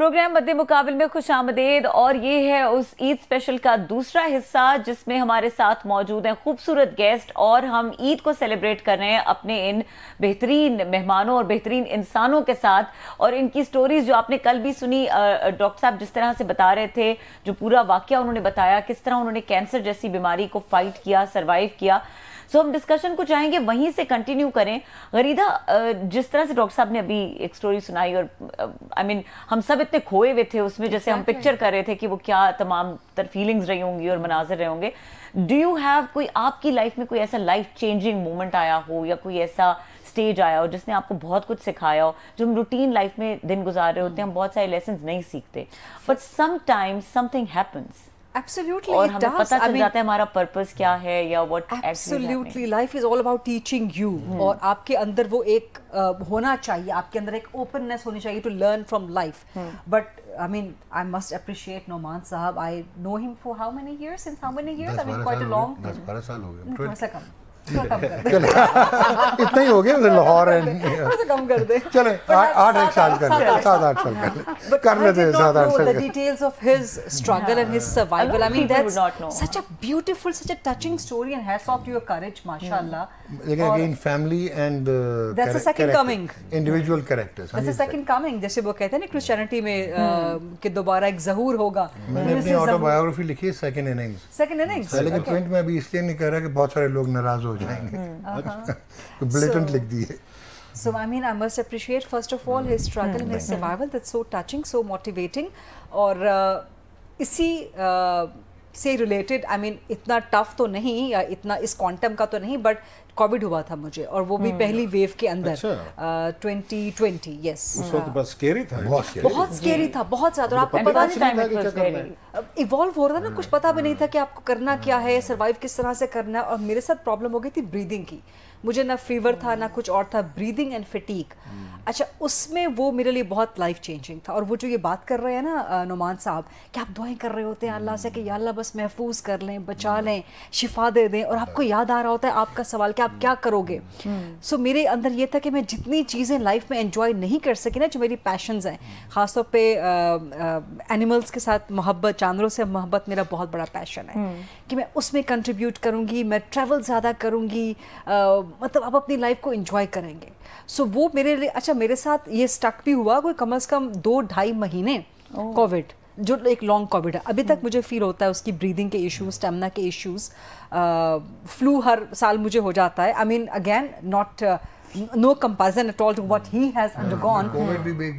Programme मद्दे मुकाबिल में खुश आमदेद। और ये है उस ईद स्पेशल का दूसरा हिस्सा जिसमें हमारे साथ मौजूद हैं खूबसूरत गेस्ट और हम ईद को सेलिब्रेट कर रहे हैं अपने इन बेहतरीन मेहमानों और बेहतरीन इंसानों के साथ। और इनकी स्टोरीज जो आपने कल भी सुनी, डॉक्टर साहब जिस तरह से बता रहे थे, जो पूरा वाकया उन्होंने बताया, किस तरह उन्होंने कैंसर जैसी बीमारी को फाइट किया, सर्वाइव किया। सो हम डिस्कशन को चाहेंगे वहीं से कंटिन्यू करें। गरीदा, जिस तरह से डॉक्टर साहब ने अभी एक स्टोरी सुनाई और आई मीन हम सब इतने खोए हुए थे उसमें, जैसे हम पिक्चर कर रहे थे कि वो क्या तमाम तर फीलिंग्स रही होंगी और मनाजिर रहे होंगे। डू यू हैव कोई आपकी लाइफ में कोई ऐसा लाइफ चेंजिंग मोमेंट आया हो या कोई ऐसा स्टेज आया हो जिसने आपको बहुत कुछ सिखाया हो? जो हम रूटीन लाइफ में दिन गुजार रहे होते हैं, हम बहुत सारे लेसन नहीं सीखते, but sometimes something happens. Absolutely, और it हमें does. पता चल जाता है हमारा पर्पस क्या है या what Absolutely, life is all about teaching you. और आपके अंदर वो एक होना चाहिए, आपके अंदर एक ओपननेस होनी चाहिए to learn from life. But I mean, I must appreciate Noman Sahab. I know him for how many years? Since how many years? I mean, quite a long. 10-12 साल हो गए। थोड़ा सा कम। इतना ही हो गया लाहौर थोड़ा सा कम कर दे। चले 8 साल कर ले, 7-8 साल कर लेते हैं, 7-8 साल। The details of his struggle and his survival. I mean, that's such a beautiful, such a touching story, and hats off to your courage, mashallah. लेकिन again family and that's the second coming. Individual characters. That's the second coming. जैसे वो कहते हैं ना Christianity में कि दोबारा एक ज़हूर होगा। मैंने अपनी ऑटोबायोग्राफी लिखी है सेकंड इनिंग्स। Second innings. लेकिन प्रिंट में अभी इसलिए नहीं कर रहा कि बहुत सारे लोग नाराज हो जाएंगे, तो ब्लेटेंट लिख दिए। So I mean, I must appreciate first of all his struggle and his survival. That's so touching, so motivating. और इसी से रिलेटेड, आई मीन इतना टफ तो नहीं या इतना इस क्वांटम का तो नहीं, बट कोविड हुआ था मुझे, और वो भी पहली वेव के अंदर। 2020, यस। उस वक्त बस स्केरी था, बहुत स्केरी था, बहुत ज्यादा। और आपको पता नहीं, इवॉल्व हो रहा था ना, कुछ पता भी नहीं था कि आपको करना क्या है, सर्वाइव किस तरह से करना है। और मेरे साथ प्रॉब्लम हो गई थी ब्रीदिंग की। मुझे ना फीवर था ना कुछ और था, ब्रीदिंग एंड फटीग। अच्छा, उसमें वो मेरे लिए बहुत लाइफ चेंजिंग था। और वो जो ये बात कर रहे हैं ना नोमान साहब, कि आप दुआएं कर रहे होते हैं अल्लाह से कि या अल्लाह बस महफूज कर लें, बचा लें, शिफा दे दें, और आपको याद आ रहा होता है आपका सवाल कि आप क्या करोगे। सो मेरे अंदर ये था कि मैं जितनी चीज़ें लाइफ में एंजॉय नहीं कर सकी ना, जो मेरी पैशंस हैं, ख़ासतौर पे एनिमल्स के साथ मोहब्बत, जानवरों से मोहब्बत मेरा बहुत बड़ा पैशन है, कि मैं उसमें कंट्रीब्यूट करूँगी, मैं ट्रैवल ज़्यादा करूँगी, मतलब आप अपनी लाइफ को एंजॉय करेंगे। सो वो मेरे लिए, अच्छा मेरे साथ ये स्टक भी हुआ कोई कम से कम 2-2.5 महीने कोविड, जो एक लॉन्ग कोविड है। अभी तक मुझे फील होता है उसकी ब्रीदिंग के इश्यूज, स्टेमिना के इश्यूज। फ्लू हर साल मुझे हो जाता है। I mean again not no comparison at all to what he has undergone. COVID भी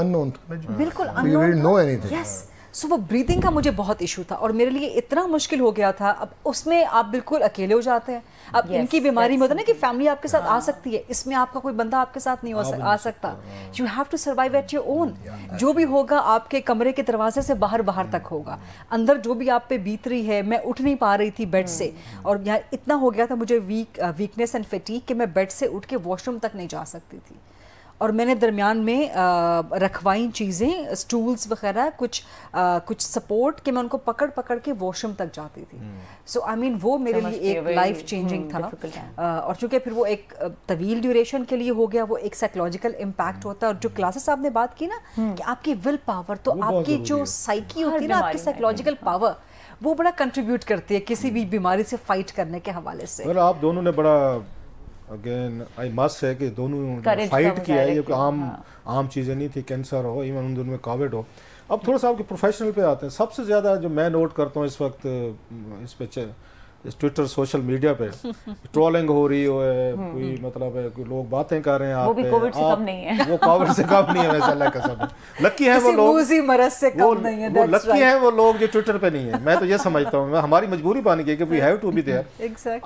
unknown था, बिल्कुल unknown, we didn't know anything. Yes. सो वो ब्रीदिंग का मुझे बहुत इशू था और मेरे लिए इतना मुश्किल हो गया था। अब उसमें आप बिल्कुल अकेले हो जाते हैं। अब इनकी बीमारी में होता है ना कि फैमिली आपके साथ आ सकती है, इसमें आपका कोई बंदा आपके साथ नहीं आ सकता। You have to survive at your own. जो भी होगा आपके कमरे के दरवाजे से बाहर तक होगा। अंदर जो भी आप पे बीत रही है, मैं उठ नहीं पा रही थी बेड से, और यहाँ इतना हो गया था मुझे वीकनेस एंड फटीग कि मैं बेड से उठ के वॉशरूम तक नहीं जा सकती थी। और मैंने दरमियान में रखवाई चीज़ें, स्टूल्स वगैरह, कुछ सपोर्ट, कि मैं उनको पकड़ के वॉशरूम तक जाती थी। सो आई मीन वो मेरे लिए एक लाइफ चेंजिंग था। और चूँकि फिर वो एक तवील ड्यूरेशन के लिए हो गया, वो एक साइकोलॉजिकल इम्पैक्ट होता है। और जो क्लासेस आपने बात की ना कि आपकी विल पावर, तो आपकी जो साइकी होती है ना, आपकी साइकोलॉजिकल पावर, वो बड़ा कंट्रीब्यूट करती है किसी भी बीमारी से फाइट करने के हवाले से। आप दोनों ने बड़ा अगेन आई मस्ट है कि दोनों फाइट किया है। ये आम चीज़ें नहीं थी, कैंसर हो, इवन उन दोनों में कोविड हो। अब थोड़ा सा आपके प्रोफेशनल पे आते हैं। सबसे ज़्यादा जो मैं नोट करता हूँ इस वक्त इस पे इस ट्विटर सोशल मीडिया पे ट्रोलिंग हो रही है, कोई मतलब है कोई लोग बातें कर रहे हैं, वो भी कोविड से कम नहीं है। वो कोविड से कम नहीं है, वैसे अल्लाह का सब लकी है वो लोग, मरज से कम नहीं है, वो लकी है वो लोग जो ट्विटर पे नहीं है। मैं तो ये समझता हूँ, हमारी मजबूरी बन गई कि we have to be there.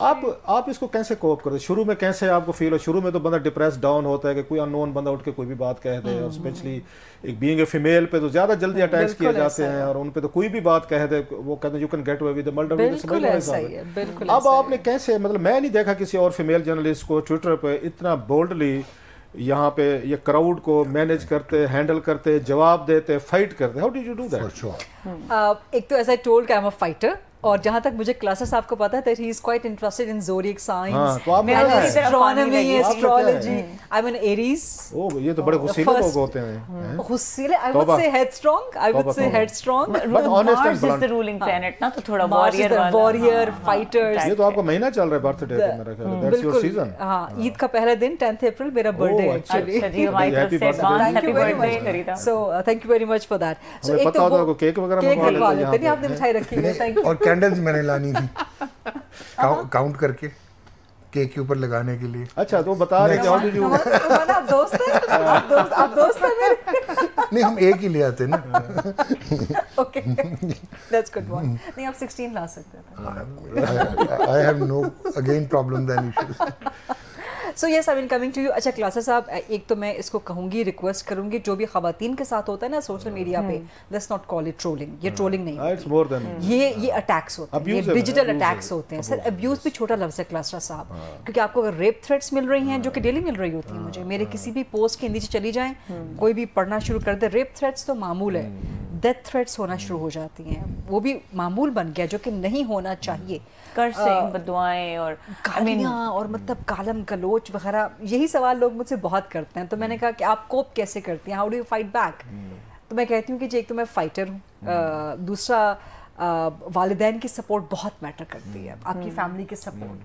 आप इसको कैसे कोप करते? शुरू में कैसे आपको फील हो? शुरू में तो बंदा डिप्रेस डाउन होता है कि कोई अननोन बंदा उठ के कोई भी बात कह दे, और स्पेशली एक बीइंग ए फीमेल पे तो ज्यादा जल्दी अटैक्स किए जाते हैं, और उन पे तो कोई भी बात कह दे वो कहते हैं you can get away with the murder with the. अब आपने कैसे, मतलब मैं नहीं देखा किसी और फीमेल जर्नलिस्ट को ट्विटर पे इतना बोल्डली यहाँ पे ये क्राउड को मैनेज करते, हैंडल करते, जवाब देते, फाइट करते। How did you do that? एक तो as I told I am a fighter, और जहाँ तक मुझे क्लासेस आपको पता है that he is quite interested in zodiac science, astronomy, astrology. I am an Aries. Oh, ये तो बड़े गुस्सैले लोग होते हैं। गुस्सैले, I would say headstrong, I would say headstrong, but honest and blunt, the ruling planet ना, तो थोड़ा वॉरियर फाइटर्स। ये तो आपका महीना चल रहा है बर्थडे का मेरा ख्याल है, दैट्स योर सीजन। हां, ईद का पहला दिन 10th अप्रैल मेरा बर्थडे एक्चुअली। अच्छा जी, हमारी तरफ से हैप्पी बर्थडे खरीदा। So thank you very much for that. So एक तो वो केक वगैरह मंगवा लेते हैं, आपने मिठाई रखी है, थैंक यू। और कैंडल्स मैंने लानी थी काउंट करके केक के ऊपर लगाने के लिए। अच्छा, तो बता रहे क्या हो जो आप दोस्त हैं, आप दोस्त हैं मेरे। नहीं, हम एक ही ले आते ना। Okay, that's good one. नहीं, आप 16 ला सकते थे। I have no again problem then issues. So yes, I will coming to you. अच्छा क्लासेस साहब, एक तो मैं इसको कहूँगी, रिक्वेस्ट करूँगी, जो भी खवातीन के साथ होता है ना सोशल मीडिया पे, let's not call it trolling. ये ट्रोलिंग नहीं है, इट्स मोर देन ये अटैक्स होते हैं, ये डिजिटल अटैक्स होते हैं। सर अब्यूज़ भी छोटा लफ्ज़ है क्लासरा साहब, क्योंकि आपको अगर रेप थ्रेट्स मिल रही हैं जो कि डेली मिल रही होती हैं, मुझे मेरे किसी भी पोस्ट के नीचे चली जाएं, कोई भी पढ़ना शुरू कर दे, रेप थ्रेट्स तो मामूल है, डेथ थ्रेट्स होना शुरू हो जाती हैं, वो भी मामूल बन गया, जो कि नहीं होना चाहिए। कर्सिंग, बददुआएं और गालियाँ और मतलब गालम गलोच वगैरह, यही सवाल लोग मुझसे बहुत करते हैं। तो मैंने कहा कि आप कोप कैसे करती हैं, how do you fight back? तो मैं कहती हूँ कि एक तो मैं फाइटर हूँ, दूसरा वालिदैन की सपोर्ट बहुत मैटर करती है, आपकी फैमिली की सपोर्ट,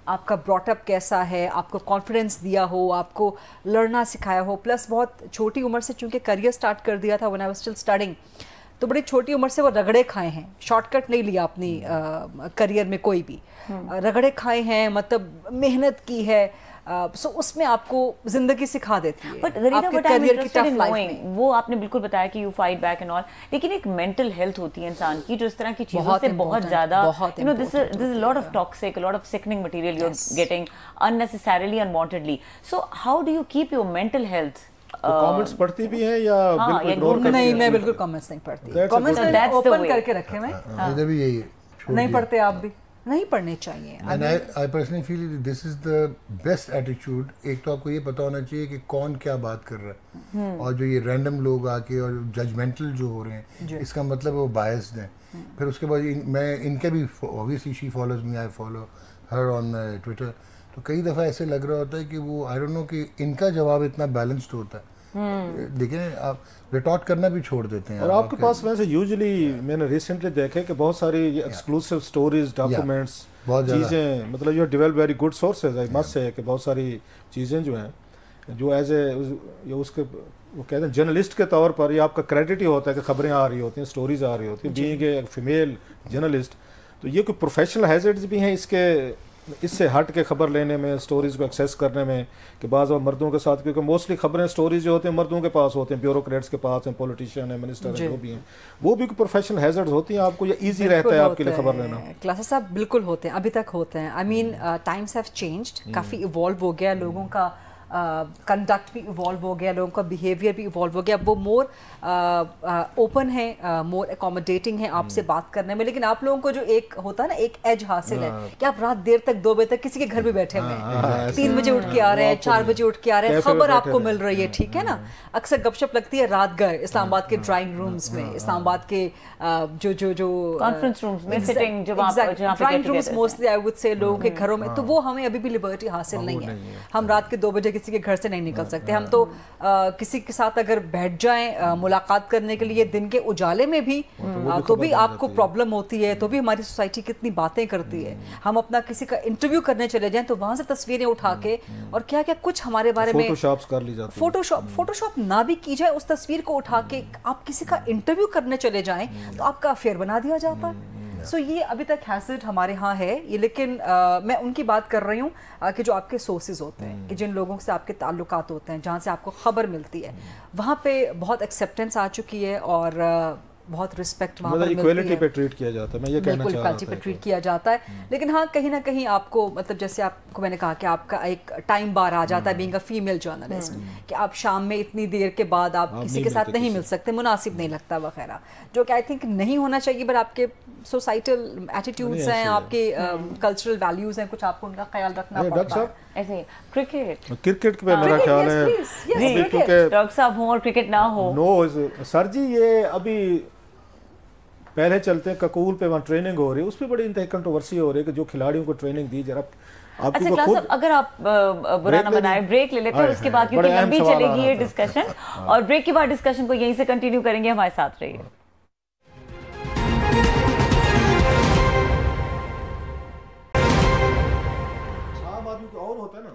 आपका ब्रॉटअप कैसा है, आपको कॉन्फिडेंस दिया हो, आपको लड़ना सिखाया हो, प्लस बहुत छोटी उम्र से चूँकि करियर स्टार्ट कर दिया था when I was still studying, तो बड़ी छोटी उम्र से वो रगड़े खाए हैं, शॉर्टकट नहीं लिया अपनी करियर में कोई भी, रगड़े खाए हैं, मतलब मेहनत की है। सो उसमें आपको जिंदगी सिखा देती है, बट करियर की टफ लाइफ में। वो आपने बिल्कुल बताया कि you fight back and all, लेकिन एक मेंटल हेल्थ होती है इंसान की जो इस तरह की चीजों से बहुत ज्यादा, you know, this is lot of toxic, lot of sickening material you are getting unnecessarily unwantedly. So how do you keep your mental health? Comments पढ़ती भी हैं या बिल्कुल इग्नोर करती हैं? नहीं, मैं बिल्कुल कमेंट्स नहीं पढ़ती, कमेंट्स ओपन करके रखे मैं। इधर भी यही है, नहीं पढ़ते आप भी? नहीं पढ़ने चाहिए। And I personally feel this is the best attitude. एक तो आपको ये पता होना चाहिए कि कौन क्या बात कर रहा है, और जो ये रैंडम लोग आके और जजमेंटल जो हो रहे हैं, इसका मतलब वो बायस्ड हैं। फिर उसके बाद मैं इनके भी, obviously she follows me, I follow her on Twitter, तो कई दफ़ा ऐसे लग रहा होता है कि वो, आई डोंट नो, कि इनका जवाब इतना बैलेंस्ड होता है, लेकिन आप रिटॉर्ट करना भी छोड़ देते हैं। और आपके पास वैसे यूजुअली मैंने रिसेंटली देखे कि बहुत सारी एक्सक्लूसिव स्टोरीज, डॉक्यूमेंट्स, चीज़ें, मतलब you develop very good sources, I must say, कि बहुत सारी चीज़ें जो हैं, जो एज ए उसके वो कहते हैं जर्नलिस्ट के तौर पर ये आपका क्रेडिट ही होता है कि खबरें आ रही होती हैं, स्टोरीज आ रही होती हैं, बीइंग ए फीमेल जर्नलिस्ट। तो ये कोई प्रोफेशनल हैजर्ड्स भी हैं इससे हट के खबर लेने में, स्टोरीज को एक्सेस करने में, कि बाज़ मर्दों के साथ, क्योंकि मोस्टली खबरें, स्टोरीज जो होते हैं मर्दों के पास होते हैं, ब्यूरोक्रेट्स के पास हैं, पॉलिटिशियन है, मिनिस्टर हैं, जो भी हैं, वो भी प्रोफेशनल हैजर्ड्स होती हैं आपको, या ईजी रहता है आपके लिए खबर लेना? क्लासेस साहब बिल्कुल होते हैं, अभी तक होते हैं। I mean times have changed, काफ़ी इवॉल्व हो गया, लोगों का कंडक्ट भी इवॉल्व हो गया, लोगों का बिहेवियर भी इवॉल्व हो गया, वो मोर ओपन है, मोर एकोमोडेटिंग है आपसे बात करने में। लेकिन आप लोगों को जो एक होता है ना, एक एज हासिल है कि आप रात देर तक 2 बजे तक किसी के घर में बैठे हुए हैं, 3 बजे उठ के आ रहे हैं, 4 बजे उठ के आ रहे हैं, खबर आपको मिल रही है, ठीक है ना। अक्सर गपशप लगती है रात गए इस्लामाबाद के ड्राइंग रूम्स में, इस्लामाबाद के जो कॉन्फ्रेंस रूम्स में सिटिंग, जब आप drawing rooms mostly I would से लोगों के घरों में, तो वो हमें अभी भी लिबर्टी हासिल नहीं है। हम रात के 2 बजे किसी के घर से नहीं निकल सकते। हम तो किसी के साथ अगर बैठ जाएं मुलाकात करने के लिए दिन के उजाले में भी, तो भी आपको प्रॉब्लम होती है, तो भी हमारी सोसाइटी कितनी बातें करती है। हम अपना किसी का इंटरव्यू करने चले जाएं तो वहां से तस्वीरें उठा के और क्या क्या कुछ हमारे बारे में फोटोशॉप्स कर ली जाती है। फोटोशॉप ना भी की जाए, उस तस्वीर को उठा के आप किसी का इंटरव्यू करने चले जाएं तो आपका अफेयर बना दिया जाता है। सो ये अभी तक हैसिड हमारे यहाँ है ये, लेकिन मैं उनकी बात कर रही हूँ कि जो आपके सोर्सेज होते हैं, कि जिन लोगों से आपके ताल्लुकात होते हैं, जहाँ से आपको खबर मिलती है, वहाँ पे बहुत एक्सेप्टेंस आ चुकी है और बहुत रिस्पेक्ट वहाँ पर इक्वालिटी पे ट्रीट किया जाता है। मैं ये कहना चाह रहा था, पे ट्रीट किया जाता है। लेकिन हाँ, कहीं ना कहीं आपको, मतलब जैसे आपको मैंने कहा कि आपका एक टाइम बार आ जाता है बीइंग अ फीमेल जर्नलिस्ट, कि आप शाम में इतनी देर के बाद आप किसी के साथ नहीं मिल सकते, मुनासिब नहीं लगता वगैरह, जो कि आई थिंक नहीं होना चाहिए। बट आपके सोसाइटल एटीट्यूड्स हैं, आपके कल्चरल वैल्यूज हैं, कुछ आपको उनका ख्याल रखना पड़ता है। ऐसे क्रिकेट पे मेरा ख्याल है, डॉक्टर साहब हो और क्रिकेट ना हो, नो सर जी, ये अभी पहले चलते हैं ककूल पे, वहाँ ट्रेनिंग हो रही है, उस पर बड़ी इंतहा कंट्रोवर्सी हो रही है कि जो खिलाड़ियों को ट्रेनिंग दी जरा। अच्छा क्लास साहब, अगर आप बुरा ना बनाए, ब्रेक ले लेते हैं उसके बाद, क्योंकि लंबी चलेगी ये डिस्कशन, और ब्रेक के बाद डिस्कशन को यहीं से कंटिन्यू करेंगे। हमारे साथ रहिए।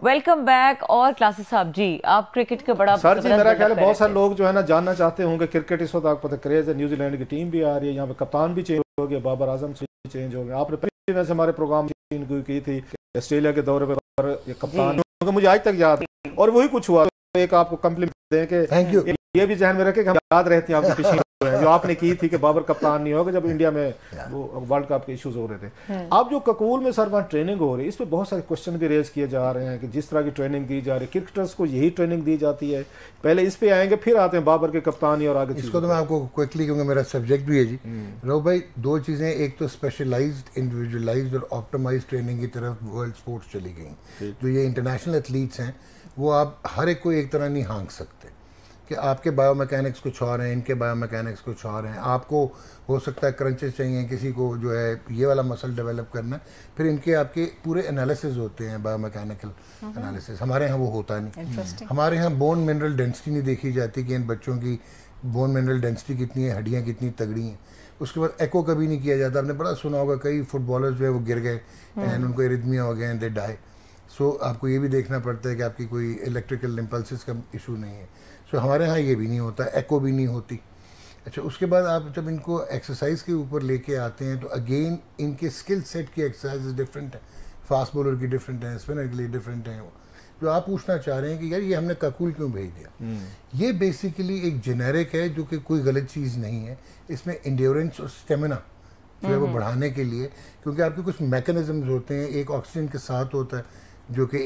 Welcome back. और क्लासेस साहब जी, आप क्रिकेट के बड़ा सर जी, मेरा ख्याल है बहुत सारे लोग जो है ना जानना चाहते होंगे क्रिकेट इस वक्त आपको पता क्रेज है, न्यूजीलैंड की टीम भी आ रही है, यहाँ पे कप्तान भी चेंज हो गया, बाबर आजम चेंज हो गया। आपने पहले वैसे हमारे प्रोग्राम की थी ऑस्ट्रेलिया के दौरे पर ये कप्तान, मुझे आज तक याद है, और वही कुछ हुआ। तो एक आपको कम्प्लीमेंट दें कि थैंक यू, ये भी ध्यान में रखें कि हम याद रहते हैं आपकी पिछली जो आपने की थी कि बाबर कप्तान नहीं होगा जब इंडिया में वो वर्ल्ड कप के इश्यूज हो रहे थे। अब जो ककूल में सर वहाँ ट्रेनिंग हो रही है, इस पर बहुत सारे क्वेश्चन भी रेज किए जा रहे हैं कि जिस तरह की ट्रेनिंग दी जा रही है, क्रिकेटर्स को यही ट्रेनिंग दी जाती है। पहले इस पे आएंगे, फिर आते हैं बाबर के कप्तानी और आगे। इसको तो मैं आपको क्विकली, क्योंकि मेरा सब्जेक्ट भी है जी रो भाई, दो चीज़ें, एक तो स्पेशलाइज्ड, इंडिविजुअलाइज्ड और ऑप्टिमाइज्ड ट्रेनिंग की तरफ वर्ल्ड स्पोर्ट्स चली गई। जो ये इंटरनेशनल एथलीट्स हैं वो आप हर एक को एक तरह नहीं हाँक सकते कि आपके बायोमैकेनिक्स कुछ और हैं, इनके बायोमैकेनिक्स कुछ और हैं। आपको हो सकता है क्रंचेस चाहिए, किसी को जो है ये वाला मसल डेवलप करना है, फिर इनके आपके पूरे एनालिसिस होते हैं, बायोमैकेनिकल एनालिसिस। हमारे यहाँ वो होता नहीं। हमारे यहाँ बोन मिनरल डेंसिटी नहीं देखी जाती कि इन बच्चों की बोन मिनरल डेंसिटी कितनी है, हड्डियाँ कितनी तगड़ी हैं। उसके बाद एको कभी नहीं किया जाता। आपने बड़ा सुना होगा कई फुटबॉलर्स जो है वो गिर गए एंड उनको एरिथमिया हो गया एंड दे डाई। सो आपको ये भी देखना पड़ता है कि आपकी कोई इलेक्ट्रिकल इम्पल्सिस का इशू नहीं है। सो हमारे यहाँ ये भी नहीं होता, एको भी नहीं होती। अच्छा, उसके बाद आप जब इनको एक्सरसाइज के ऊपर लेके आते हैं तो अगेन इनके स्किल सेट की एक्सरसाइज डिफरेंट है, फास्ट बॉलर की डिफरेंट है, स्पिनर के लिए डिफरेंट है। जो आप पूछना चाह रहे हैं कि यार ये हमने ककूल क्यों भेज दिया, ये बेसिकली एक जेनेरिक है जो कि कोई गलत चीज़ नहीं है। इसमें इंड्योरेंस और स्टेमिना जो है वो बढ़ाने के लिए, क्योंकि आपके कुछ मैकेनिज्म्स होते हैं, एक ऑक्सीजन के साथ होता है जो कि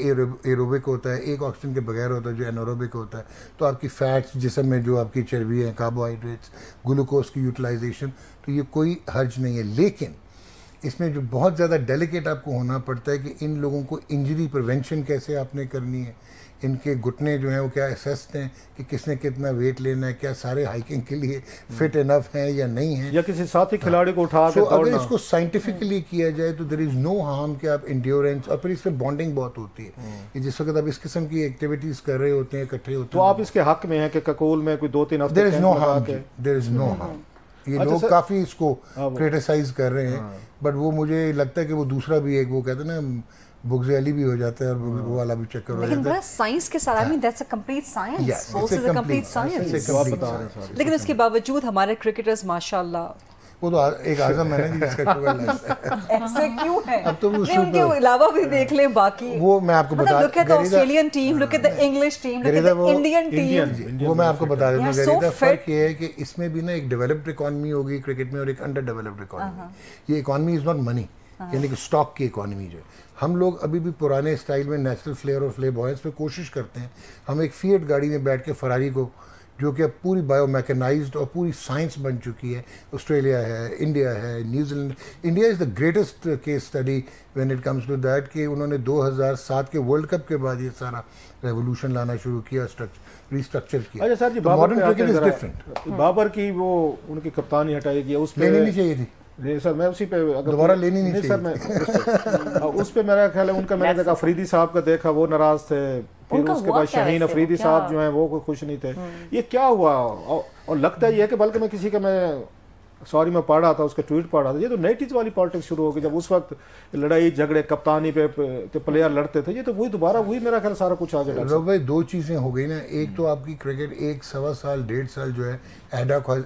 एरोबिक होता है, एक ऑक्सीजन के बगैर होता है जो एनारोबिक होता है। तो आपकी फ़ैट्स जिस्म में जो आपकी चर्बी है, कार्बोहाइड्रेट्स, ग्लूकोज की यूटिलाइजेशन, तो ये कोई हर्ज नहीं है। लेकिन इसमें जो बहुत ज़्यादा डेलिकेट आपको होना पड़ता है कि इन लोगों को इंजरी प्रिवेंशन कैसे आपने करनी है, इनके घुटने जो हैं वो क्या असेस्ड हैं कि किसने कितना वेट लेना है, क्या सारे हाइकिंग के लिए फिट इनफ हैं या नहीं हैं, या किसी साथी खिलाड़ी को उठा के दौड़ना। अगर इसको साइंटिफिकली किया जाए तो देयर इज़ नो हार्म कि आप इंड्योरेंस, और फिर इसमें बॉन्डिंग बहुत होती है कि जिस वक्त आप इस किस्म की एक्टिविटीज़ कर रहे होते हैं, इकट्ठे होते हैं, तो आप इसके हक में हैं कि ककूल में कोई 2-3 हफ्ते there is no harm, there is no harm. ये लोग काफ़ी इसको क्रिटिसाइज कर रहे हैं, बट वो मुझे लगता है कि वो दूसरा भी एक, वो कहते हैं ना, बुग्ज़ैली भी हो जाता है और वो वाला भी चक्कर हो जाता है। लेकिन बड़ा साइंस के साथ, I mean that's a complete science, sports is a complete science. लेकिन उसके बावजूद हमारे क्रिकेटर्स माशाल्लाह, वो तो एक आज़म है ना जिसका शुगर लगता है। ऐसे क्यों है? अब तो वो उनके अलावा भी देख लें बाकी, वो मैं आपको बता, look at the Australian team, look at the English team, look at the Indian team, वो मैं आपको बता देता हूँ। गरीदा फर्क ये है कि इसमें भी ना एक डेवलप्ड इकॉनमी होगी क्रिकेट में और एक अंडर डेवलप्ड इकॉनमी। ये इकॉनमी इज़ नॉट मनी, यानी कि स्टॉक की इकॉनमी जो है। हम लोग अभी भी पुराने स्टाइल में नेचुरल फ्लेयर और फ्लेबॉयंस पे कोशिश करते हैं। हम एक फिएट गाड़ी में बैठ के फरारी को, जो कि अब पूरी बायोमैकेनाइज्ड और पूरी साइंस बन चुकी है, ऑस्ट्रेलिया है, इंडिया है, New Zealand. India is the greatest case study when it comes to that कि उन्होंने 2007 के वर्ल्ड कप के बाद ये सारा रेवोल्यूशन लाना शुरू किया, रिस्ट्रक्चर किया। अच्छा sir ji, modern cricket is different. Babar की वो उनकी कप्तानी हटाई गई, उस पे लेनी नहीं चाहिए थी। नहीं सर, मैं उसी पे अगर दोबारा लेनी नहीं सर, मैं उस पे मेरा ख्याल है उनका, मैंने देखा अफरीदी साहब का देखा, वो नाराज थे, फिर उसके बाद शाहीन अफरीदी साहब जो हैं वो कोई खुश नहीं थे। ये क्या हुआ? और लगता है ये कि बल्कि मैं किसी का, मैं सॉरी मैं पढ़ रहा था, उसका ट्वीट पढ़ रहा था, ये तो 90s वाली पॉलिटिक्स शुरू हो गई, जब उस वक्त लड़ाई झगड़े कप्तानी पे प्लेयर लड़ते थे, ये तो वही दोबारा वही मेरा ख्याल सारा कुछ आ गया। भाई दो चीज़ें हो गई ना, एक तो आपकी क्रिकेट 1-1.25 साल 1.5 साल जो है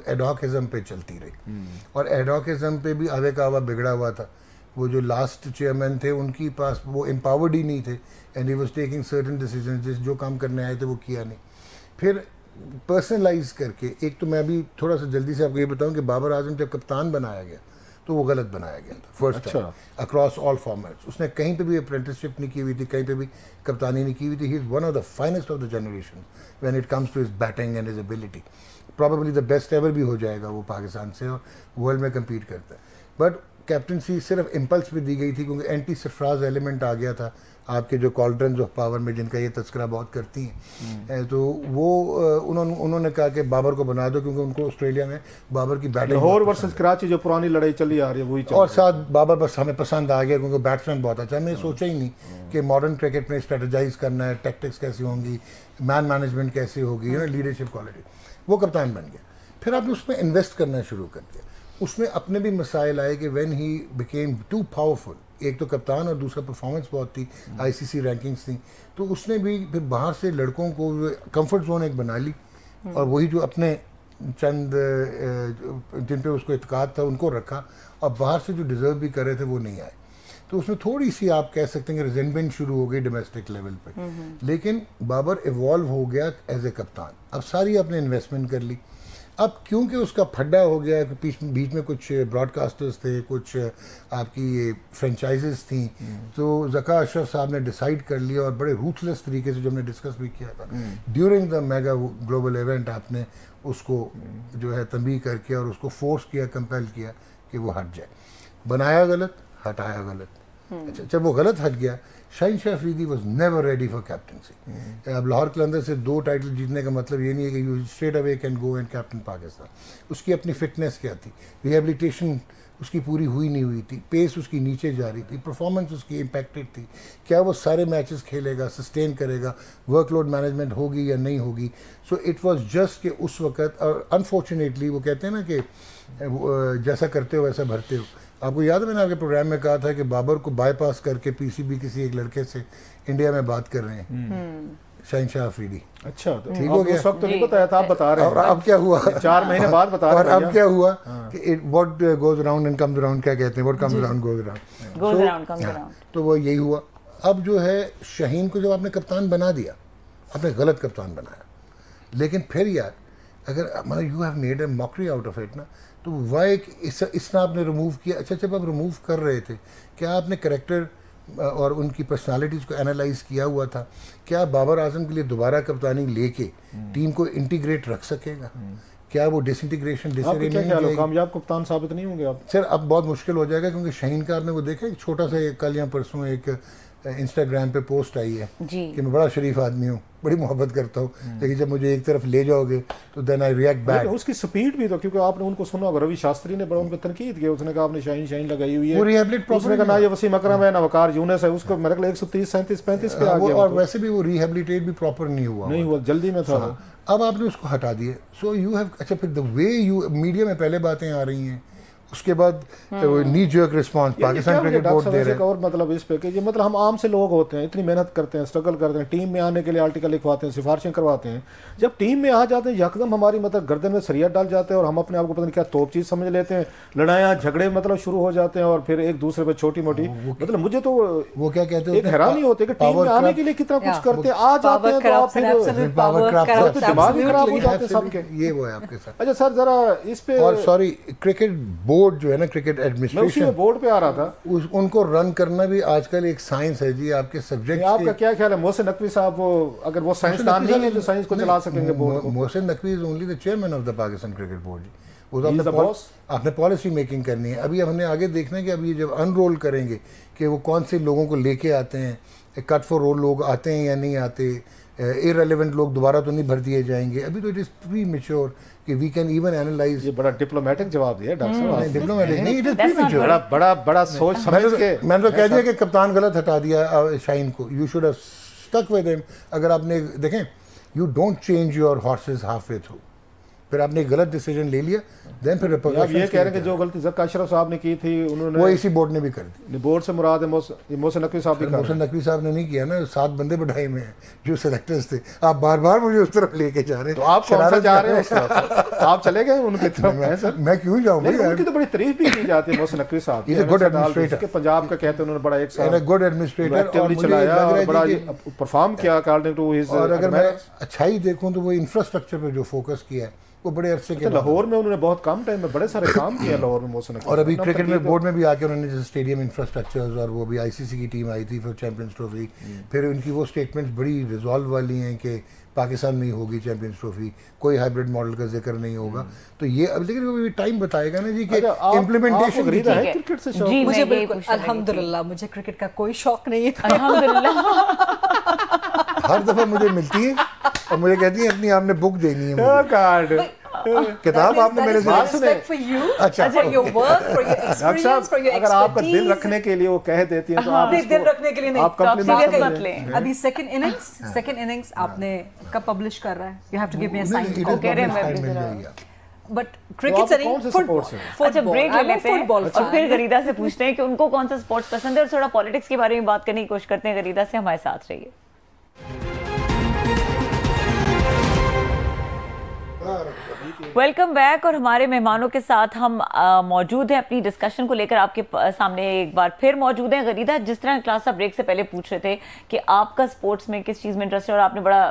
एडॉकिज्म पे चलती रही, और एडॉकिज्म पे भी आवे का आवा बिगड़ा हुआ था। वो जो लास्ट चेयरमैन थे उनकी पास वो एम्पावर्ड ही नहीं थे, and he was taking certain decision, जिस जो काम करने आए थे वो किया नहीं। फिर पर्सनलाइज करके, एक तो मैं अभी थोड़ा सा जल्दी से आपको ये बताऊं कि बाबर आजम जब कप्तान बनाया गया तो वो गलत बनाया गया था first time across all formats. उसने कहीं पे भी अप्रेंटिसशिप नहीं की हुई थी, कहीं पे भी कप्तानी नहीं की हुई थी। He is one of the finest of the generation when it comes to his batting and his ability. Probably the best ever भी हो जाएगा वो पाकिस्तान से, और वर्ल्ड में कम्पीट करता है। बट कैप्टनसी सिर्फ इम्पल्स पे दी गई थी क्योंकि एंटी सरफराज एलिमेंट आ गया था आपके जो कॉल्ड्रंस ऑफ पावर में, जिनका ये तस्करा बहुत करती हैं। तो वो उन्होंने कहा कि बाबर को बना दो, क्योंकि उनको ऑस्ट्रेलिया में बाबर की बैटिंग, लाहौर वर्सेस कराची जो पुरानी लड़ाई चली आ रही है वही चल, और साथ बाबर बस हमें पसंद आ गया क्योंकि बैट्समैन बहुत अच्छा है। मैंने सोचा ही नहीं कि मॉडर्न क्रिकेट में स्ट्रेटजाइज करना है, टैक्टिक्स कैसी होंगी, मैन मैनेजमेंट कैसी होगी, लीडरशिप क्वालिटी। वो कप्तान बन गया। फिर आपने उसमें इन्वेस्ट करना शुरू कर दिया। उसमें अपने भी मसाइल आए कि when he became too powerful, एक तो कप्तान और दूसरा परफॉर्मेंस बहुत थी, आईसीसी रैंकिंग्स थी, तो उसने भी फिर बाहर से लड़कों को कंफर्ट जोन एक बना ली, और वही जो अपने चंद जिन पे उसको इत्काद था उनको रखा, और बाहर से जो डिज़र्व भी कर रहे थे वो नहीं आए। तो उसमें थोड़ी सी आप कह सकते हैं कि रिजेंटमेंट शुरू हो गई डोमेस्टिक लेवल पे। लेकिन बाबर इवॉल्व हो गया एज ए कप्तान। अब सारी आपने इन्वेस्टमेंट कर ली। अब क्योंकि उसका फड्डा हो गया, बीच में कुछ ब्रॉडकास्टर्स थे, कुछ आपकी ये फ्रेंचाइजेस थी, तो ज़का अशरफ साहब ने डिसाइड कर लिया, और बड़े रूथलेस तरीके से जो हमने डिस्कस भी किया था during the mega global event, आपने उसको जो है तंबीह करके और उसको फोर्स किया, कंपेल किया कि वो हट जाए। बनाया गलत, हटाया गलत। अच्छा, जब वो गलत हट गया, Shaheen Shah Afridi was never ready for captaincy. अब लाहौर कलंदर से 2 टाइटल जीतने का मतलब ये नहीं है कि you straight away can go and captain Pakistan. उसकी अपनी फिटनेस क्या थी, रिहेबिलिटेशन उसकी पूरी हुई नहीं हुई थी, पेस उसकी नीचे जा रही थी, परफॉर्मेंस उसकी इम्पैक्टेड थी, क्या वो सारे मैचेस खेलेगा, सस्टेन करेगा, वर्कलोड मैनेजमेंट होगी या नहीं होगी। सो इट वाज जस्ट कि उस वक्त, और अनफॉर्चुनेटली वो कहते हैं ना कि जैसा करते हो वैसा भरते हो। आपको याद है मैंने आपके प्रोग्राम में कहा था कि बाबर को बाईपास करके पीसीबी किसी एक लड़के से इंडिया में बात कर रहे हैं, शाहीन शाह अफरीदी। अच्छा, तो ठीक हो गया। उस वक्त तो नहीं बताया था, आप बता रहे हैं। और अब क्या हुआ, 4 महीने बाद बता रहे हैं। और अब क्या हुआ कि what goes around and comes around, क्या कहते हैं, what comes around goes around. तो वो यही हुआ। अब जो है शाहीन को जब आपने कप्तान बना दिया, आपने गलत कप्तान बनाया। लेकिन फिर यार, अगर मतलब you have made a mockery out of it ना, तो वाई इसना आपने रिमूव किया। अच्छा, जब आप रिमूव कर रहे थे, क्या आपने करेक्टर और उनकी पर्सनालिटीज़ को एनालाइज किया हुआ था? क्या बाबर आजम के लिए दोबारा कप्तानी लेके टीम को इंटीग्रेट रख सकेगा? क्या वो डिसइंटीग्रेशन कामयाब कप्तान साबित नहीं होंगे आप? सर, अब बहुत मुश्किल हो जाएगा, क्योंकि शाहीन का आपने वो देखा, एक छोटा सा कल या परसों एक इंस्टाग्राम पे पोस्ट आई है कि मैं बड़ा शरीफ आदमी हूँ, बड़ी मोहब्बत करता हूँ, लेकिन जब मुझे एक तरफ ले जाओगे तो देन आई रिएक्ट बैक। उसकी स्पीड भी तो, क्योंकि आपने उनको सुना होगा, रवि शास्त्री ने बड़ा उन पर तनकीद किया। उसने कहा आपने शाहीन लगाई हुई है, वो रिहेबिलिट उसने कहा ना ये वसीम अकरम है ना वकार यूनुस है, उसको मेरे ख्याल 130 37 35 पे आ गया, और वैसे भी वो रिहेबिलिटेट भी प्रॉपर नहीं हुआ, जल्दी में था। अब आपने उसको हटा दिए। सो यू हैव, अच्छा, फिर द वे यू मीडिया में पहले बातें आ रही हैं, उसके बाद knee jerk response Pakistan cricket board दे रहा है। और मतलब इस पे कि ये मतलब हम आम से लोग होते हैं, इतनी मेहनत करते हैं, स्ट्रगल करते हैं, टीम में आने के लिए आर्टिकल लिखवाते हैं, सिफारिशें करवाते हैं, जब टीम में आ जाते हैं यकदम हमारी मतलब गर्दन में सरिया डाल जाते हैं और हम अपने आप को पता नहीं क्या तोप चीज़ समझ लेते हैं, लड़ाइयाँ झगड़े मतलब शुरू हो जाते हैं, और फिर एक दूसरे पे छोटी मोटी, मतलब मुझे तो वो क्या कहते हैं, एक हैरानी होती है कि टीम में आने के लिए कितना कुछ करते हैं, आ जाते हैं तो आप फिर दिमाग भी खराब हो जाते हैं सबके। ये वो है आपके साथ। अच्छा सर, जरा इस पे, और सॉरी, क्रिकेट बोर्ड जो है ना, क्रिकेट एडमिनिस्ट्रेशन बोर्ड पे आ रहा था, उनको रन करना भी आजकल एक साइंस है जी। आपके सब्जेक्ट, आपका क्या ख्याल है? मोहसिन नकवी साहब, वो अगर वो साइंसदान नहीं है तो साइंस को चला सकेंगे बोर्ड को? Mohsin Naqvi is only the chairman of the Pakistan cricket board. वो तो आपने पॉलिसी मेकिंग करनी है। अभी हमने आगे देखना है कि अभी जब अनरोल करेंगे कि वो कौन से लोगों को लेके आते हैं, कट फॉर रोल लोग आते हैं या नहीं आते, इररिलेवेंट लोग दोबारा तो नहीं भर दिए जाएंगे। अभी तो इट इज प्री मैच्योर कि वी कैन इवन एनालाइज। ये बड़ा डिप्लोमेटिक जवाब दिया डॉक्टर साहब। नहीं, डिप्लोमेटिक नहीं, इट इज प्री मैच्योर। बड़ा सोच समझ के मैंने तो कह दिया कि कप्तान गलत हटा दिया शाहीन को। You should have stuck with him. अगर आपने देखें, you don't change your horses half way through. फिर आपने गलत डिसीजन ले लिया, देन फिर आप ये कह रहे हैं कि जो गलती ज़का अशरफ साहब ने की थी उन्होंने, वो इसी बोर्ड ने भी कर दी। बोर्ड से मुराद है मोहसिन नकवी साहब भी। मोहसिन नकवी साहब ने नहीं किया ना, 7 बंदे बढ़ाए में हैं जो सिलेक्टर्स थे। आप बार बार मुझे उस तरफ लेके जा रहे हैं। तो आप कौन सा जा रहे हैं उस तरफ? आप चले गए उनकी तरफ? मैं क्यों जाऊँ? उनकी तो बड़ी तारीफ भी की जाती है मोहसिन नकवी साहब की। गुड एडमिनिस्ट्रेटर, पंजाब का कहते हैं उन्होंने बड़ा एक साल गुड एडमिनिस्ट्रेटर चलाया, बड़ा परफॉर्म किया अकॉर्डिंग टू हिज। और अगर मैं अच्छाई देखूँ तो वो इंफ्रास्ट्रक्चर पे जो फोकस किया है वो बड़े अरसे के। लाहौर में उन्होंने बहुत कम टाइम में बड़े सारे काम किया लाहौर में मोहसिन। और अभी क्रिकेट में बोर्ड में भी आके उन्होंने जैसे स्टेडियम इंफ्रास्ट्रक्चर्स, और वो भी आईसीसी की टीम आई थी फिर चैंपियंस ट्रॉफी, फिर उनकी वो स्टेटमेंट्स बड़ी रिजॉल्व वाली हैं कि पाकिस्तान में ही होगी चैंपियंस ट्रॉफी, कोई हाइब्रिड मॉडल का जिक्र नहीं होगा। तो ये अब लेकिन टाइम बताएगा ना जी कि इम्प्लीमेंटेशन है क्रिकेट से शौक। मुझे बिल्कुल अल्हम्दुलिल्लाह मुझे क्रिकेट का कोई शौक नहीं है अल्हम्दुलिल्लाह। हर दफा मुझे मिलती है और मुझे कहती है अपनी आपने बुक देनी है मुझे। किताब आपने मेरे से अच्छा for your work, for your experience, for your अगर आपका दिल रखने के लिए वो कह देती है तो आप दिल रखने के लिए नहीं, आप कॉम्प्लीमेंट मत लें। अभी सेकंड इनिंग्स आपने कब पब्लिश कर रहा है? You have to give me a sign को कह रहे हैं बट क्रिकेट से नहीं, फुटबॉल। अच्छा ब्रेक ले लेते हैं और फिर गरीदा से पूछते हैं कि उनको कौन सा स्पोर्ट्स पसंद है और थोड़ा पॉलिटिक्स के बारे में बात करने की कोशिश करते हैं। गरीदा से हमारे साथ रहिए। Welcome back. और हमारे मेहमानों के साथ हम मौजूद हैं अपनी डिस्कशन को लेकर आपके सामने एक बार फिर मौजूद हैं। गरीदा, जिस तरह क्लास ब्रेक से पहले पूछ रहे थे कि आपका स्पोर्ट्स में किस चीज में इंटरेस्ट है और आपने बड़ा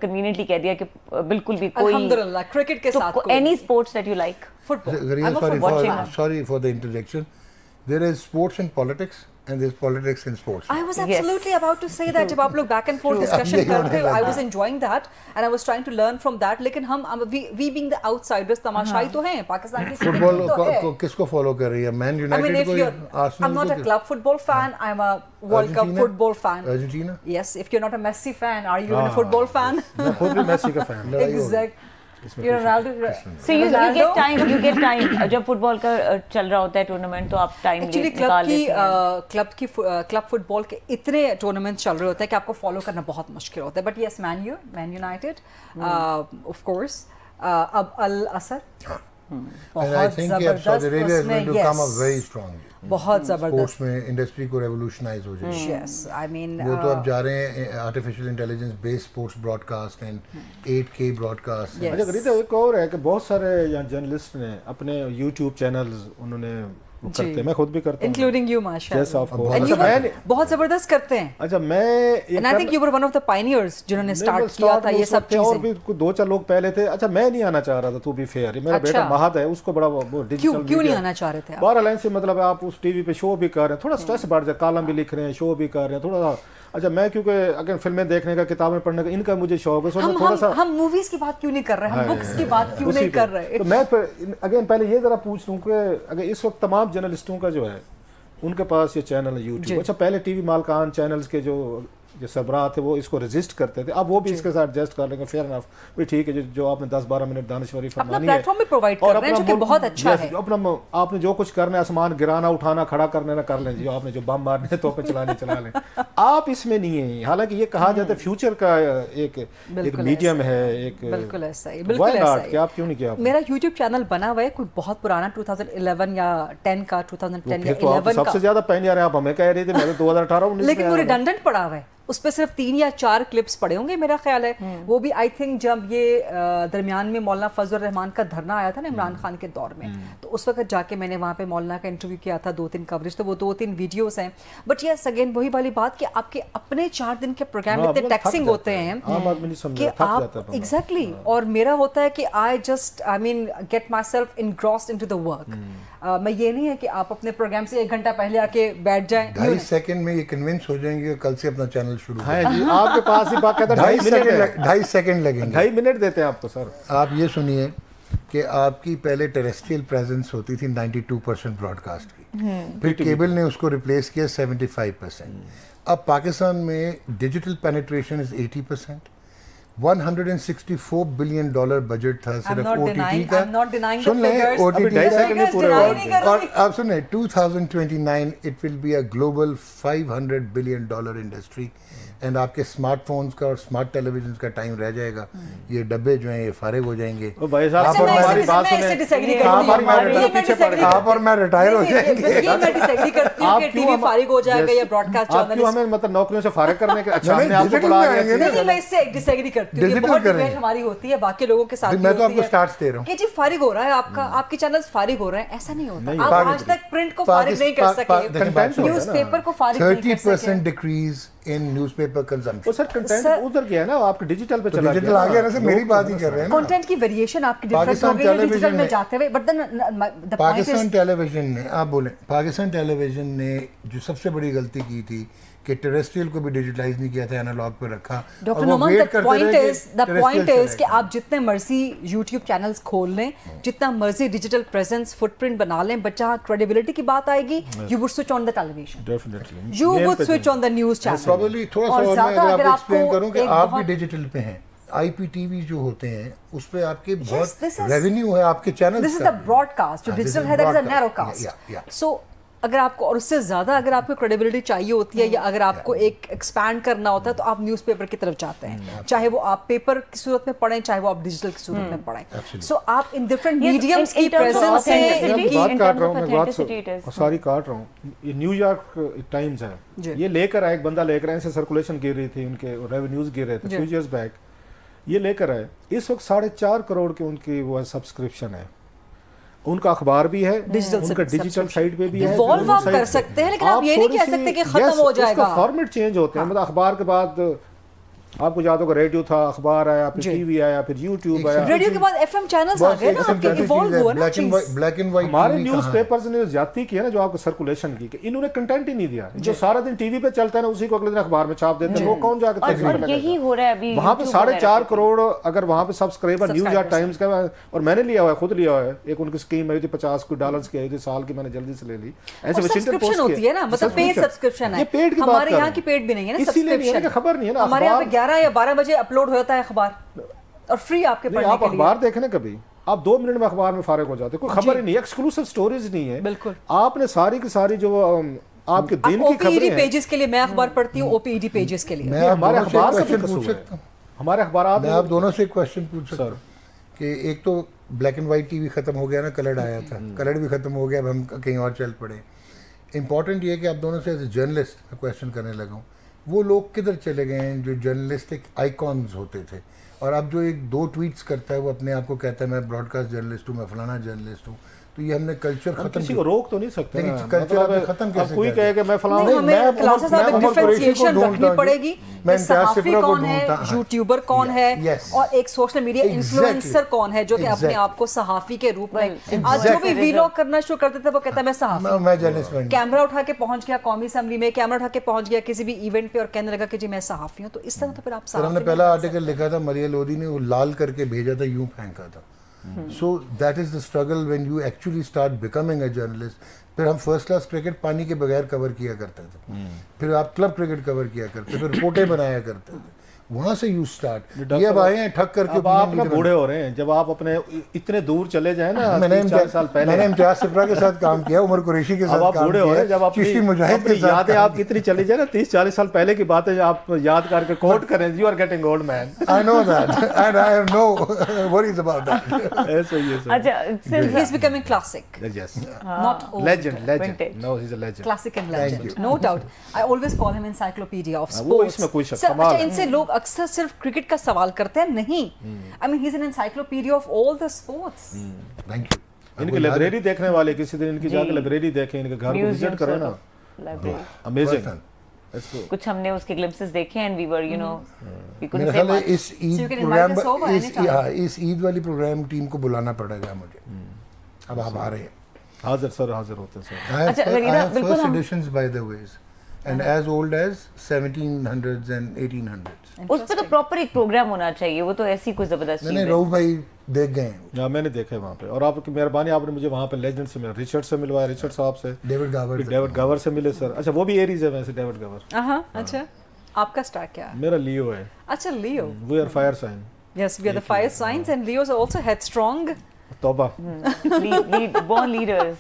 कन्वीनियंटली कह दिया कि बिल्कुल भी कोई अल्हम्दुलिल्लाह क्रिकेट के साथ any sports that you like. Football. Sorry for the interjection. There is sports in politics and there's politics in sports. I was absolutely about to say that जब आप लोग back and forth discussion करते हो, I was enjoying that and I was trying to learn from that. लेकिन हम we being the outsiders तमाशाई तो हैं पाकिस्तान की फुटबॉल को किसको फॉलो कर रही है? मैन यूनाइटेड को, आर्सेनल को? I'm not a club football fan. I'm a World Cup football fan. Argentina? Yes. If you're not a Messi fan, are you even a football fan? मैं खुद भी मेसी का fan हूं। Exactly. You're Ronaldo. So you get time जब football का चल रहा होता है टूर्नामेंट तो आप टाइम निकाल लेते हैं। क्लब फुटबॉल के इतने टूर्नामेंट चल रहे होते हैं कि आपको फॉलो करना बहुत मुश्किल होता है। But yes, man United of course, अब अल असर बहुत जबरदस्त, बहुत जबरदस्त स्पोर्ट्स में इंडस्ट्री को रेवोल्यूशनाइज हो जाएगी। यस, आई मीन वो तो अब जा रहे हैं artificial intelligence based sports broadcast and 8K broadcast. अच्छा गरीदा, एक और है कि बहुत सारे यहाँ जर्नलिस्ट ने अपने यूट्यूब चैनल्स उन्होंने करते हैं, मैं खुद भी करता हूं, इंक्लूडिंग यू माशाल्लाह। यस ऑफ कोर्स, बहुत जबरदस्त करते हैं। अच्छा मैं and I think you were one of the pioneers जिन्होंने स्टार्ट किया था ये सब चीजें। और भी 2-4 लोग पहले थे। अच्छा मैं नहीं आना चाह रहा था, तू भी फेयर, मेरा बेटा महद है, उसको बड़ा वो डिजिटल क्यों नहीं आना चाह रहे थे? 12 लाइन से मतलब आप उस टीवी पे शो भी कर रहे हैं, थोड़ा स्ट्रेस बढ़ जाए, कॉलम भी लिख रहे हैं, शो भी कर रहे हैं थोड़ा। अच्छा मैं क्योंकि अगर फिल्में देखने का, किताबें पढ़ने का इनका मुझे शौक है, सो मैं थोड़ा सा हम मूवीज की बात क्यों नहीं कर रहे, हम बुक्स की बात क्यों नहीं कर रहे? तो मैं अगेन पहले ये जरा पूछ लूं कि अगर इस वक्त तमाम जर्नलिस्टों का जो है उनके पास ये चैनल है यूट्यूब। अच्छा पहले टीवी मालकान चैनल्स के जो सरबराह थे वो इसको रेजिस्ट करते थे, अब वो भी इसके साथ एडजस्ट कर लेंगे, फेयर इनफ भी ठीक है। जो आपने 10-12 मिनट दानिशवरी फरमानी है, अपना प्लेटफॉर्म भी प्रोवाइड कर रहे हैं जो कि बहुत अच्छा है। अपना आपने जो कुछ करना है, आसमान गिराना उठाना खड़ा करने ना कर लें, जो आपने जो बम मारने तो पे चला लें। आप इसमें नहीं है, हालांकि ये कहा जाता है फ्यूचर का एक मीडियम है, एक बिल्कुल ऐसा ही, बिल्कुल ऐसा ही। आप क्यों नहीं किया? मेरा यूट्यूब चैनल बना हुआ है कोई बहुत पुराना 2011 या 10 का, 2010 या 11 का। सबसे ज्यादा पहले आप हमें कह रहे थे, मैं तो 2018-19 लेकिन वो रिडंडेंट पड़ा हुआ है, उस पर सिर्फ 3 या 4 क्लिप्स पड़े होंगे मेरा ख्याल है। वो भी आई थिंक जब ये दरमियान में मौलाना फजल रहमान का धरना आया था ना इमरान खान के दौर में, तो उस वक्त जाके मैंने वहाँ पे मौलाना का इंटरव्यू किया था, 2-3 कवरेज, तो वो 2-3 वीडियोस हैं। बट यस अगेन वही वाली बात कि आपके अपने 4 दिन के प्रोग्राम इतने टैक्सिंग होते हैं कि आप एग्जैक्टली, और मेरा होता है कि I just I mean get my self engrossed into the work. मैं ये नहीं है कि आप अपने प्रोग्राम से 1 घंटा पहले आके बैठ जाएं, 2.5 सेकंड में ये कन्विंस हो जाएंगे कल से अपना चैनल शुरू है जी। आपके पास ही बात कहता है 2.5 सेकंड लगेंगे, 2.5 मिनट देते हैं आपको सर। आप ये सुनिए कि आपकी पहले टेरेस्ट्रियल प्रेजेंस होती थी 92% ब्रॉडकास्ट की, फिर केबल ने उसको रिप्लेस किया 75%। अब पाकिस्तान में digital penetration is 80%। $164 billion budget था सिर्फ ओटीटी का। सुन लें ओटीटी का, और आप सुने 2029 it will be a global $500 billion industry. And आपके स्मार्टफोन्स का और स्मार्ट टेलीविजन का टाइम रह जाएगा, ये डब्बे जो हैं ये फारिग हो जाएंगे। आप और मैं रिटायर हो जाएंगे। टीवी फारिग हो जाएगा या ब्रॉडकास्ट जर्नलिस्ट, हमें मतलब नौकरियों से फारिग करने के अच्छा मैं इससे डिसएग्री करती हूं। बहुत डिबेट हमारी होती है बाकी लोगों के साथ, मैं तो आपको स्टार्ट्स दे रहा हूं कि जी फारिग हो रहा है आपका, आपके चैनल्स फारिग हो रहे हैं, ऐसा नहीं होता। आप आज तक प्रिंट को फारिग नहीं कर सके, न्यूज़पेपर को फारिग नहीं कर सके। 30% decrease in newspaper consumption. Sir content उधर गया ना, आपके डिजिटल पे चला गया, डिजिटल आ गया ना सर, मेरी बात ही कर रहे हैं ना। कंटेंट की वेरिएशन आपकी डिफरेंट हो गई है डिजिटल में जाते हुए, बट देन पाकिस्तान टेलीविजन ने, आप बोले पाकिस्तान टेलीविजन ने जो सबसे बड़ी गलती की थी कि टेरेस्ट्रियल को भी डिजिटलाइज नहीं किया था, एनालॉग पे रखा। Doctor Noman, the point is कि आप जितने मर्जी यूट्यूब चैनल्स खोल लें, जितना मर्जी डिजिटल प्रेजेंस फुटप्रिंट बना लें, बट जहाँ क्रेडिबिलिटी की बात आएगी, you would switch on the television, definitely you would switch on the news channel. Probably थोड़ा सा और मैं अगर आपको एक्सप्लेन करूं कि आप भी डिजिटल पे हैं, IPTV जो होते हैं उस पे आपके बहुत रेवेन्यू है आपके channel. This is the broadcast, जो डिजिटल है दैट इज अ नैरोकास्ट। सो अगर आपको और उससे ज़्यादा अगर आपको क्रेडिबिलिटी चाहिए होती है या अगर आपको एक एक्सपैंड करना होता है तो आप न्यूज़पेपर की तरफ जाते हैं, चाहे वो आप पेपर की सूरत में पढ़ें चाहे वो आप डिजिटल की सूरत में पढ़ें। सो आप इन डिफरेंट मीडियम्स की प्रेजेंस से बात काट रहा हूं, मैं बात सारी काट रहा हूं। ये न्यूयॉर्क टाइम्स है, ये लेकर आया, एक बंदा लेकर आया, ऐसे सर्कुलेशन गिर रही थी, उनके रेवेन्यूज गिर रहे थे फ्यू इयर्स बैक, ये लेकर आए। इस वक्त 4.5 करोड़ के उनकी वो सब्सक्रिप्शन है, उनका अखबार भी है, उनका डिजिटल साइट पे भी है, इवॉल्व आप कर सकते हैं, लेकिन आप ये नहीं कह सकते कि खत्म हो जाएगा। फॉर्मेट चेंज होते हैं, मतलब अखबार के बाद आपको याद होगा रेडियो था, अखबार आया, फिर टीवी आया, फिर यूट्यूब आया, रेडियो के बाद FM चैनल्स आ गए ना, आपके इवॉल्व हुआ ना चीज। ब्लैक एंड व्हाइट हमारे न्यूज़पेपर्स ने ज्यादती की है ना, जो आपको सर्कुलेशन की, कि इन्होंने कंटेंट ही नहीं दिया, जो सारा दिन टीवी पे चलता है ना उसी को अगले दिन अखबार में छाप देते हैं, वो कौन जाकर और यही हो रहा है अभी वहां पे 4.5 करोड़ अगर वहां पे सब्सक्राइबर न्यूयॉर्क टाइम्स का, और मैंने लिया हुआ है, खुद लिया हुआ है, एक उनकी स्कीम आई थी $50 की आई थी साल की, मैंने जल्दी से ले ली। ऐसे सब्सक्रिप्शन होती है ना, मतलब पेड सब्सक्रिप्शन है, हमारे यहाँ की पेड भी नहीं है ना सब्सक्रिप्शन, खबर नहीं है ना, हमारे यहाँ पे 11 या 12 बजे अपलोड होता है अखबार और फ्री आपके पढ़ने के लिए। आप अखबार देखने कभी आप 2 मिनट में अखबार में फारिग हो जाते, कोई खबर ही नहीं है, एक्सक्लूसिव स्टोरीज नहीं है। बिल्कुल, आपने सारी की सारी जो आपके दिन की खबरें हैं, पेजेस के लिए मैं अखबार पढ़ती हूँ, OPED पेजेस के लिए मैं हमारे अखबार से पूछ सकता हूँ, हमारे अखबार मैं आप दोनों से एक क्वेश्चन पूछ सकता हूँ कि एक तो ब्लैक एंड व्हाइट टीवी खत्म हो गया ना, कलर्ड आया था, कलर्ड भी खत्म हो गया, अब हम कहीं और चल पड़े। इंपॉर्टेंट ये है कि आप दोनों से एज ए जर्नलिस्ट मैं क्वेश्चन करने लगा हूँ, वो लोग किधर चले गए हैं जो जर्नलिस्टिक आइकॉन्स होते थे, और अब जो 1-2 ट्वीट्स करता है वो अपने आप को कहता है मैं ब्रॉडकास्ट जर्नलिस्ट हूँ, मैं फलाना जर्नलिस्ट हूँ। तो ये हमने कल्चर खत्म, किसी को रोक तो नहीं सकते ना, कल्चर खत्म कैसे? कोई कहे कि मैं फलाना, हमें क्लासेस में डिफरेंशिएशन रखनी पड़ेगी, मैं सहाफ़ी कौन है, यूट्यूबर कौन है, और एक सोशल मीडिया इन्फ्लुएंसर कौन है जो कि अपने आप को सहाफ़ी के रूप में, आज जो भी वीलॉग करना शुरू करते थे वो कहता है मैं सहाफ़ी, मैं जर्नलिस्ट हूं, कैमरा उठा के पहुंच गया कौमी असेंबली में, कैमरा उठा के पहुंच गया किसी भी इवेंट पे और कहने लगा कि जी मैं सहाफ़ी हूं। तो इस तरह तो फिर आप सहाफ़ी। हमने पहला आर्टिकल लिखा था, मरिया लोधी ने वो लाल करके भेजा था, यूं फेंका था। So that is the struggle when you actually start becoming a journalist. फिर हम फर्स्ट क्लास क्रिकेट पानी के बगैर कवर किया करते थे, फिर आप क्लब क्रिकेट कवर किया करते, फिर रिपोर्टें बनाया करते थे, वहां से यू स्टार्ट। ये अब आए हैं ठक करके, अब आप ना बूढ़े हो रहे हैं, जब आप अपने इतने दूर चले जाए ना, मैंने 4 साल पहले मैंने इम्तियाज सिप्रा के साथ काम किया, उमर कुरैशी के साथ आप बूढ़े हो रहे हैं, जब चिश्ती मुजाहिद के साथ यादें आप कितनी चली जाए ना, 30-40 साल पहले की बातें आप याद करके कोट करें, you are getting old man. I know that and I have no worries about that. ऐसा ही है। अच्छा, he is becoming classic, yes, not legend, no he is a legend, classic and legend, no doubt. I always call him encyclopaedia of sports. वो इसमें कोई शक कमाल है। इनसे लोग अक्सर सिर्फ क्रिकेट का सवाल करते हैं, नहीं, I mean he is an encyclopedia of all the sports. Thank you. इनकी लाइब्रेरी देखने वाले किसी दिन इनकी जाकर लाइब्रेरी देखें, इनके घर को विजिट करें ना, अमेजिंग। कुछ हमने उसके ग्लिम्पसेस देखे and we were you know we couldn't say much. इस ईद प्रोग्राम, इस ईद वाली प्रोग्राम टीम को बुलाना पड़ेगा मुझे, अब आप आ रहे हैं। हाजिर सर, हाजिर होते हैं सर। अच्छा, बिल्कुल first editions by the ways and as old as 1700s and 1800s। उस पे तो प्रॉपर एक प्रोग्राम होना चाहिए, वो तो ऐसी कोई जबरदस्त चीज है। नहीं, रऊफ भाई देख गए हैं। हां, मैंने देखा है वहां पे, और आपकी मेहरबानी, आपने मुझे वहां पे लेजेंड से मिला, रिचर्ड से मिलवाया, रिचर्ड साहब से, डेविड गावर से मिले सर। अच्छा, वो भी एरीज है वैसे, डेविड गावर। हां, अच्छा, आपका स्टार क्या है? मेरा लियो है। अच्छा, Leo, we are fire sign. Yes, we are the fire science and Leos are also headstrong. तौबा, लीड बॉर्न लीडर्स।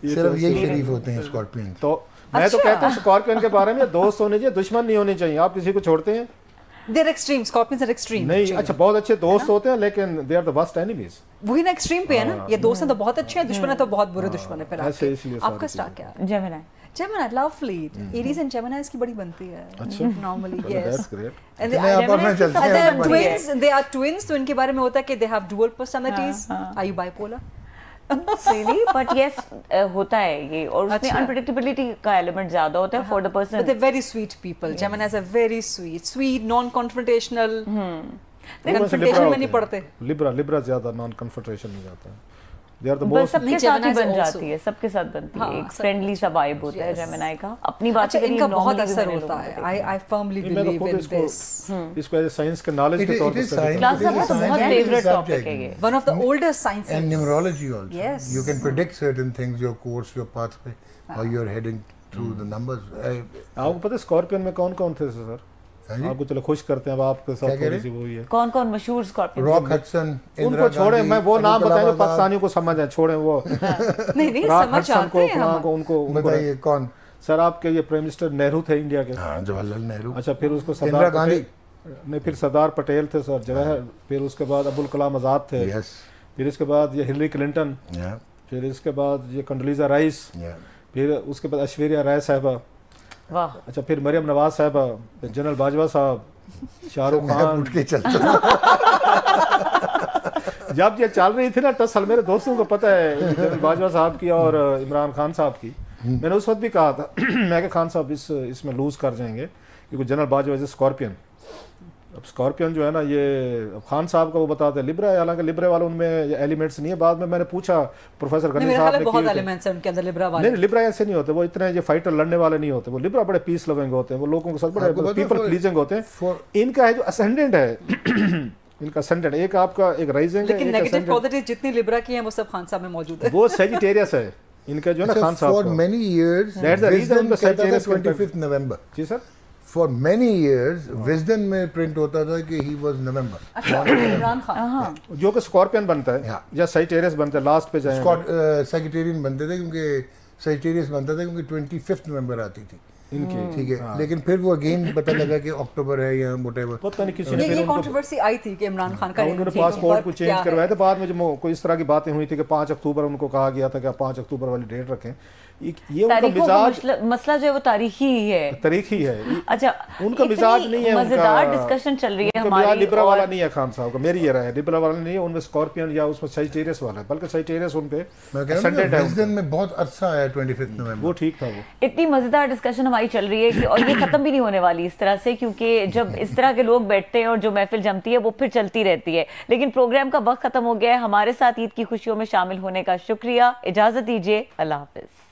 सिर्फ यही शरीफ होते हैं स्कॉर्पियन। तो मैं तो कहता हूँ स्कॉर्पियन के बारे में दोस्त होने चाहिए, दुश्मन नहीं होने चाहिए। आप किसी को छोड़ते हैं, they are extreme, scorpions are extreme. नहीं, अच्छा, बहुत अच्छे दोस्त होते हैं लेकिन they are the worst enemies. वही ना, एक्सट्रीम पे है ना, ये दोस्त हैं तो बहुत अच्छे हैं, दुश्मन है तो बहुत बुरे दुश्मन है। फिर आपका स्टार क्या है? Gemini. Gemini, lovely. Aries and Gemini की बड़ी बनती है। अच्छा, normally, yes. That's great. And they are twins. They are twins. तो इनके बारे में होता है कि they have dual personalities. Are you bipolar? Really? But yes, होता है ये, और उसमें unpredictability का element ज़्यादा होता है for the person. But they're very sweet people. Geminis are very sweet, non-confrontational. Confrontation में नहीं पढ़ते। Libra ज़्यादा non-confrontation में जाता है। दे आर द बस मोस्ट। सबके साथ ही बन जाती है, सबके साथ बनती है, एक फ्रेंडली सा वाइब होता है जेमिनी का। अपनी बात करिए, इनका बहुत असर होता है। I firmly believe in this. इसको एज साइंस के नॉलेज के तौर पर क्लास का बहुत फेवरेट टॉपिक है ये, one of the oldest sciences and numerology also. Yes. You can predict certain things, your course, your pathway, how you're heading through the numbers. आपको पता है स्कॉर्पियन में कौन कौन थे सर? आपको चलो खुश करते हैं, अब आपके साथ थोड़ी सी वो ही है। कौन कौन मशहूर स्कॉर्पियन? रॉक हडसन, उनको छोड़े, मैं वो नाम बताएं जो पाकिस्तानियों को समझ आए, छोड़े वो। नहीं रॉक समझ हडसन आते हैं हम। को उनको बताइए कौन? सर आपके ये प्राइम मिनिस्टर नेहरू थे इंडिया के। हाँ, जवाहरलाल नेहरू। अच्छा, फिर उसको इंदिरा सरदार गांधी नहीं, फिर सरदार पटेल थे सर जवाहर, फिर उसके बाद अब्दुल कलाम आज़ाद थे, यस, फिर इसके बाद ये हिलरी क्लिंटन, या फिर इसके बाद ये कंडोलीजा राइस, या फिर उसके बाद ऐश्वर्या राय साहबा, वाह। अच्छा फिर मरियम नवाज साहबा, फिर जनरल बाजवा साहब, शाहरुख खान। उठ के चलता जब ये चल रही थी ना टसल, मेरे दोस्तों को पता है जनरल बाजवा साहब की और इमरान खान साहब की, मैंने उस वक्त भी कहा था मैं कि खान साहब इसमें लूज कर जाएंगे, क्योंकि जनरल बाजवा इज स्कॉर्पियन। अब स्कॉर्पियन जो है ना, ये खान साहब का वो बताते हैं लिब्रा है, हालांकि लिब्रा वाले उनमें एलिमेंट्स नहीं है। बाद में मैंने पूछा प्रोफेसर गनी साहब ने, बहुत एलिमेंट्स हैं उनके अंदर लिब्रा वाले। नहीं, लिब्रा ऐसे नहीं होते, वो इतने ये फाइटर लड़ने वाले नहीं होते, वो लिब्रा बड़े पीस लविंग होते हैं, वो लोगों के साथ बड़े पीपल प्लीजिंग होते हैं। इनका है जो असेंडेंट है इनका असेंडेंट, एक आपका एक राइजिंग है, लेकिन नेगेटिव क्वालिटीज जितनी लिब्रा की हैं वो सब खान साहब में मौजूद है। वो सेजिटेरियस है इनका जो है ना खान साहब for many years that's the reason उनका सेजिटेरियस 25 नवंबर। जी sir, for many years Wisden में प्रिंट होता था कि ही वाज नवंबर। अच्छा, इमरान खान जो कि स्कॉर्पियन बनता है या सेजिटेरियस बनता है, लास्ट पे जाएंगे। सेजिटेरियन बनते थे क्योंकि सेजिटेरियस बनता था क्योंकि 25 नवंबर आती थी इनकी, ठीक है। लेकिन फिर वो अगेन पता लगा कि अक्टूबर है या व्हाटएवर, पता नहीं किसी ने ये कंट्रोवर्सी आई थी कि इमरान खान का उन्होंने पासपोर्ट को चेंज करवाया था। बाद में जो कोई इस तरह की बातें हुई थी कि 5 अक्टूबर उनको कहा गया था कि आप 5 अक्टूबर वाली डेट रखें। ये उनका मिजाज, मसला जो है वो तारीखी ही है, तारीखी है। अच्छा, उनका मिजाज नहीं है, मजेदार डिस्कशन चल रही है हमारी। लिब्रा वाला नहीं है खान साहब का, मेरी ये राय है, लिब्रा वाला नहीं है, उनमें स्कॉर्पियन या उसमें सेजिटेरियस वाला है, बल्कि सेजिटेरियस उन पे मैं कह रहा हूं विजडन में बहुत अरसा है 25 नवंबर, वो ठीक था। वो इतनी मजेदार डिस्कशन हमारी चल रही है कि और ये खत्म भी नहीं होने वाली इस तरह से, क्योंकि जब इस तरह के लोग बैठते हैं और जो महफिल जमती है वो फिर चलती रहती है। लेकिन प्रोग्राम का वक्त खत्म हो गया है। हमारे साथ ईद की खुशियों में शामिल होने का शुक्रिया। इजाजत दीजिए, अल्लाह हाफिज।